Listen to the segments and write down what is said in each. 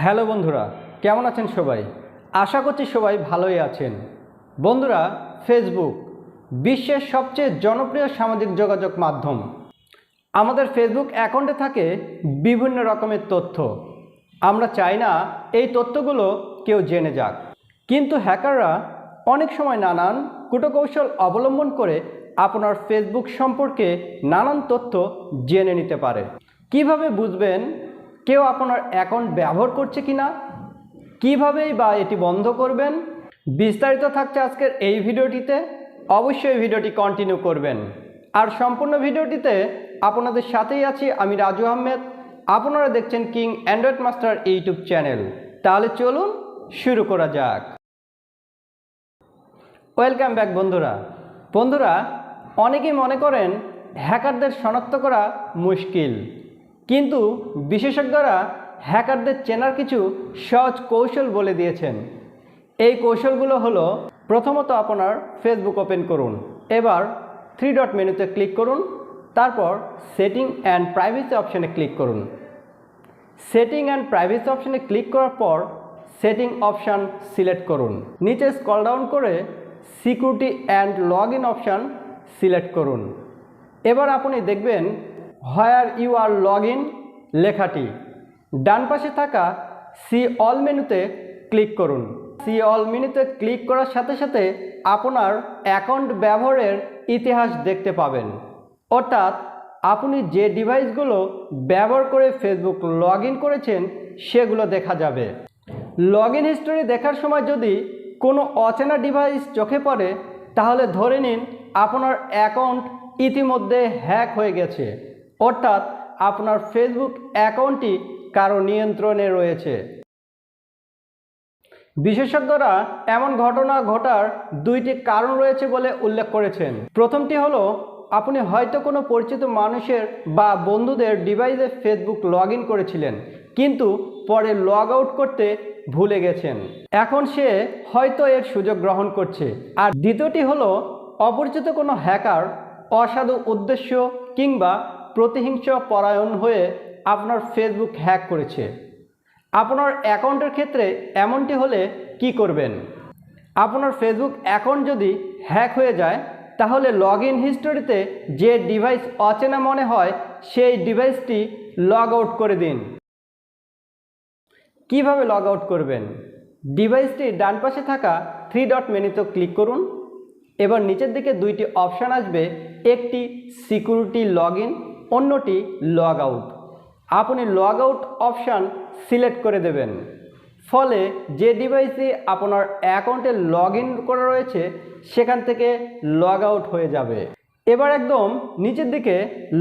Hello বন্ধুরা, কেমন আছেন সবাই? আশা করছি সবাই ভালোই আছেন। বন্ধুরা, ফেসবুক বিশ্বের সবচেয়ে জনপ্রিয় সামাজিক যোগাযোগ মাধ্যম। আমাদের ফেসবুক অ্যাকাউন্টে থাকে বিভিন্ন রকমের তথ্য। আমরা চাই না এই তথ্যগুলো কেউ জেনে যাক, কিন্তু হ্যাকাররা অনেক সময় নানান কূটকৌশল অবলম্বন করে আপনার ফেসবুক সম্পর্কে নানান তথ্য জেনে নিতে পারে। কিভাবে বুঝবেন কেউ আপনার অ্যাকাউন্ট ব্যবহার করছে কিনা, কিভাবেই বা এটি বন্ধ করবেন, বিস্তারিত থাকছে আজকের এই ভিডিওটিতে। অবশ্যই ভিডিওটি কন্টিনিউ করবেন। আর সম্পূর্ণ ভিডিওটিতে আপনাদের সাথেই আছি আমি রাজু আহমেদ। আপনারা দেখছেন king Android master YouTube channel. তাহলে চলুন শুরু করা যাক। ওয়েলকাম ব্যাক বন্ধুরা, অনেকেই মনে করেন হ্যাকারদের শনাক্ত করা মুশকিল, কিন্তু বিশেষজ্ঞরা হ্যাকারদের চেনার কিছু সহজ কৌশল বলে দিয়েছেন। এই কৌশলগুলো হলো, প্রথমত আপনার ফেসবুক ওপেন করুন, এবার 3 ডট মেনুতে ক্লিক করুন, তারপর সেটিং অ্যান্ড প্রাইভেসি অপশানে ক্লিক করুন। সেটিং অ্যান্ড প্রাইভেসি অপশানে ক্লিক করার পর সেটিং অপশান সিলেক্ট করুন। নিচে স্ক্রল ডাউন করে security and log in option select করুন। এবার আপনি দেখবেন where you are log in লেখাটি। ডান পাশে থাকা সি অল মেনুতে ক্লিক করুন। সি অল মেনুতে ক্লিক করার সাথে সাথে আপনার অ্যাকাউন্ট ব্যবহারের ইতিহাস দেখতে পাবেন, অর্থাৎ আপনি যে ডিভাইসগুলো ব্যবহার করে ফেসবুক লগ ইন করেছেন সেগুলো দেখা যাবে। লগ ইন হিস্টোরি দেখার সময় যদি কোনো অচেনা ডিভাইস চোখে পড়ে, তাহলে ধরে নিন আপনার অ্যাকাউন্ট ইতিমধ্যে হ্যাক হয়ে গেছে, অর্থাৎ আপনার ফেসবুক অ্যাকাউন্টটি কারো নিয়ন্ত্রণে রয়েছে। বিশেষজ্ঞরা এমন ঘটনা ঘটার 2টি কারণ রয়েছে বলে উল্লেখ করেছেন। প্রথমটি হলো, আপনি হয়তো কোনো পরিচিত মানুষের বা বন্ধুদের ডিভাইসে ফেসবুক লগ ইন করেছিলেন, কিন্তু পরে লগ আউট করতে ভুলে গেছেন। এখন সে হয়তো এর সুযোগ গ্রহণ করছে। আর দ্বিতীয়টি হলো, অপরিচিত কোনো হ্যাকার অসাধু উদ্দেশ্য কিংবা প্রতিহিংস পরায়ণ হয়ে আপনার ফেসবুক হ্যাক করেছে। আপনার অ্যাকাউন্টের ক্ষেত্রে এমনটি হলে কি করবেন? আপনার ফেসবুক অ্যাকাউন্ট যদি হ্যাক হয়ে যায়, তাহলে লগ ইন হিস্টোরিতে যে ডিভাইস অচেনা মনে হয় সেই ডিভাইসটি লগ আউট করে দিন। কিভাবে লগ আউট করবেন? ডিভাইসটির ডান পাশে থাকা 3 ডট মেনুতে ক্লিক করুন। এবার নিচের দিকে 2টি অপশান আসবে, একটি সিকিউরিটি লগ ইন, অন্যটি লগ আউট। আপনি লগ আউট অপশান সিলেক্ট করে দেবেন, ফলে যে ডিভাইসে আপনার অ্যাকাউন্টে লগ ইন করা রয়েছে সেখান থেকে লগ আউট হয়ে যাবে। এবার একদম নিচের দিকে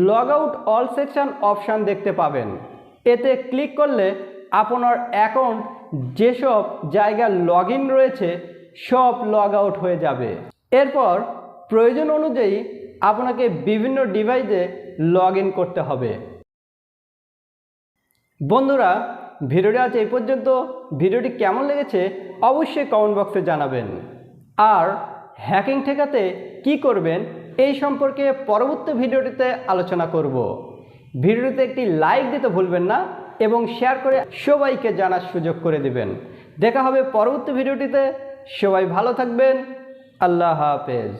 log out all section option দেখতে পাবেন। এতে ক্লিক করলে আপনার অ্যাকাউন্ট যেসব জায়গা লগ ইন রয়েছে সব লগ আউট হয়ে যাবে। এরপর প্রয়োজন অনুযায়ী আপনাকে বিভিন্ন ডিভাইসে লগ ইন করতে হবে। বন্ধুরা, ভিডিওটি আজ এই পর্যন্ত। ভিডিওটি কেমন লেগেছে অবশ্যই কমেন্ট বক্সে জানাবেন। আর হ্যাকিং ঠেকাতে কি করবেন এই সম্পর্কে পরবর্তী ভিডিওটিতে আলোচনা করব। ভিডিওটিতে একটি লাইক দিতে ভুলবেন না এবং শেয়ার করে সবাইকে জানার সুযোগ করে দিবেন। দেখা হবে পরবর্তী ভিডিওটিতে। সবাই ভালো থাকবেন। আল্লাহ হাফেজ।